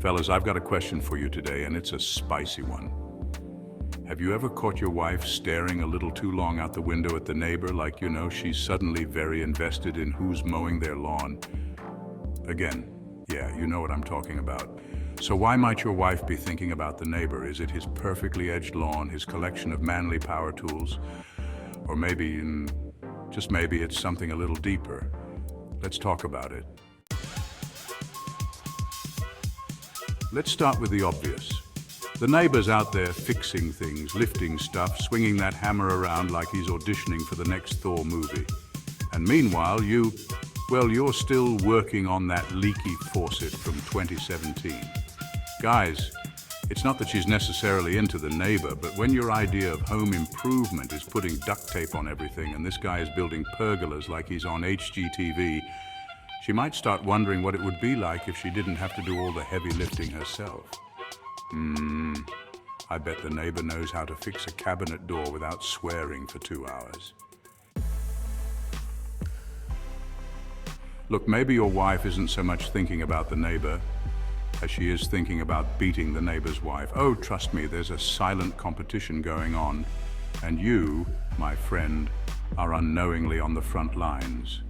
Fellas, I've got a question for you today, and it's a spicy one. Have you ever caught your wife staring a little too long out the window at the neighbor, like she's suddenly very invested in who's mowing their lawn? Again, yeah, you know what I'm talking about. So why might your wife be thinking about the neighbor? Is it his perfectly edged lawn, his collection of manly power tools? Or maybe, just maybe, it's something a little deeper. Let's talk about it. Let's start with the obvious. The neighbor's out there fixing things, lifting stuff, swinging that hammer around like he's auditioning for the next Thor movie. And meanwhile, you're still working on that leaky faucet from 2017. Guys, it's not that she's necessarily into the neighbor, but when your idea of home improvement is putting duct tape on everything and this guy is building pergolas like he's on HGTV, she might start wondering what it would be like if she didn't have to do all the heavy lifting herself. I bet the neighbor knows how to fix a cabinet door without swearing for 2 hours. Look, maybe your wife isn't so much thinking about the neighbor as she is thinking about beating the neighbor's wife. Oh, trust me, there's a silent competition going on, and you, my friend, are unknowingly on the front lines.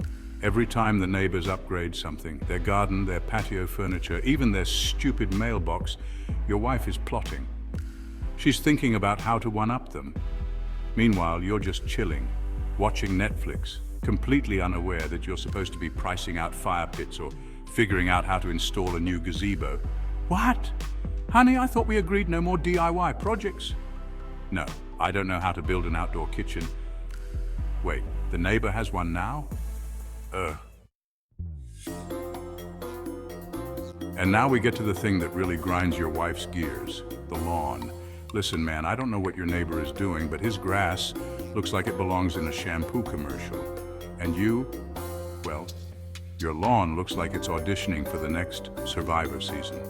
Every time the neighbors upgrade something, their garden, their patio furniture, even their stupid mailbox, your wife is plotting. She's thinking about how to one-up them. Meanwhile, you're just chilling, watching Netflix, completely unaware that you're supposed to be pricing out fire pits or figuring out how to install a new gazebo. What? Honey, I thought we agreed no more DIY projects. No, I don't know how to build an outdoor kitchen. Wait, the neighbor has one now? And now we get to the thing that really grinds your wife's gears, the lawn. Listen, man, I don't know what your neighbor is doing, but his grass looks like it belongs in a shampoo commercial. And you, well, your lawn looks like it's auditioning for the next Survivor season.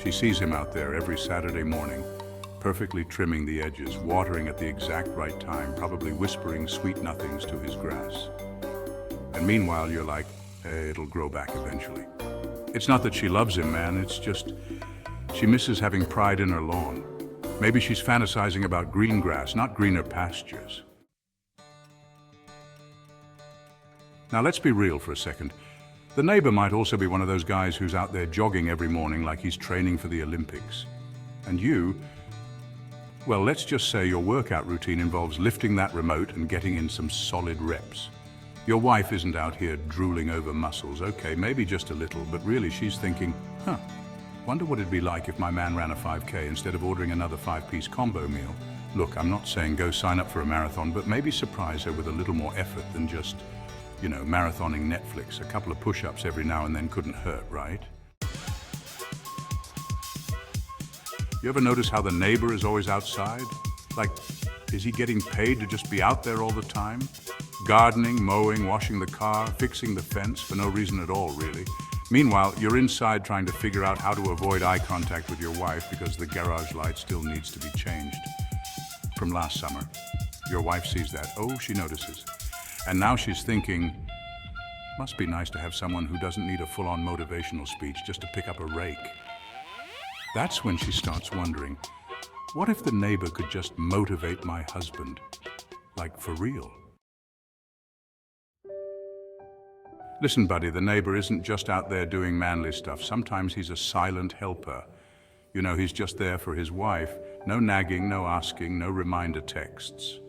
She sees him out there every Saturday morning, perfectly trimming the edges, watering at the exact right time, probably whispering sweet nothings to his grass. And meanwhile, you're like, hey, it'll grow back eventually. It's not that she loves him, man, it's just she misses having pride in her lawn. Maybe she's fantasizing about green grass, not greener pastures. Now let's be real for a second. The neighbor might also be one of those guys who's out there jogging every morning like he's training for the Olympics. And you, well, let's just say your workout routine involves lifting that remote and getting in some solid reps. Your wife isn't out here drooling over muscles. Okay, maybe just a little, but really she's thinking, wonder what it'd be like if my man ran a 5K instead of ordering another 5-piece combo meal. Look, I'm not saying go sign up for a marathon, but maybe surprise her with a little more effort than just, marathoning Netflix. A couple of push-ups every now and then couldn't hurt, right? You ever notice how the neighbor is always outside? Like, is he getting paid to just be out there all the time? Gardening, mowing, washing the car, fixing the fence for no reason at all, really. Meanwhile, you're inside trying to figure out how to avoid eye contact with your wife because the garage light still needs to be changed. From last summer. Your wife sees that. Oh, she notices. And now she's thinking, must be nice to have someone who doesn't need a full-on motivational speech just to pick up a rake. That's when she starts wondering, what if the neighbor could just motivate my husband? Like, for real? Listen, buddy, the neighbor isn't just out there doing manly stuff. Sometimes he's a silent helper. He's just there for his wife. No nagging, no asking, no reminder texts.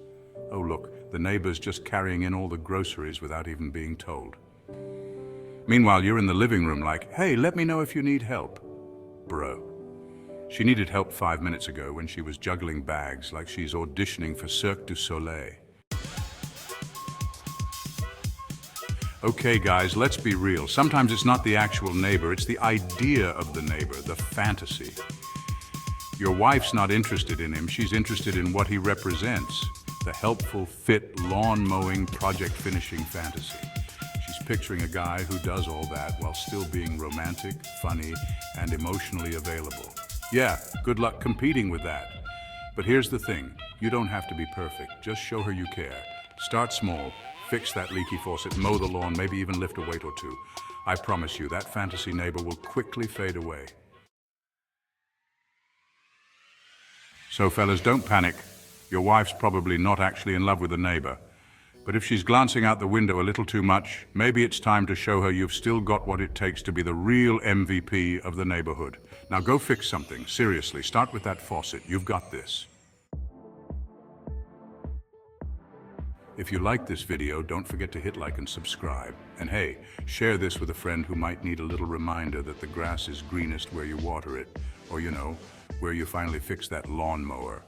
Oh, look, the neighbor's just carrying in all the groceries without even being told. Meanwhile, you're in the living room like, hey, let me know if you need help. Bro. She needed help 5 minutes ago when she was juggling bags like she's auditioning for Cirque du Soleil. Okay, guys, let's be real. Sometimes it's not the actual neighbor, it's the idea of the neighbor, the fantasy. Your wife's not interested in him, she's interested in what he represents, the helpful, fit, lawn-mowing, project-finishing fantasy. She's picturing a guy who does all that while still being romantic, funny, and emotionally available. Yeah, good luck competing with that. But here's the thing, you don't have to be perfect, just show her you care. Start small. Fix that leaky faucet, mow the lawn, maybe even lift a weight or two. I promise you, that fantasy neighbor will quickly fade away. So fellas, don't panic. Your wife's probably not actually in love with the neighbor. But if she's glancing out the window a little too much, maybe it's time to show her you've still got what it takes to be the real MVP of the neighborhood. Now go fix something. Seriously, start with that faucet. You've got this. If you like this video, don't forget to hit like and subscribe. And hey, share this with a friend who might need a little reminder that the grass is greenest where you water it, or where you finally fix that lawnmower.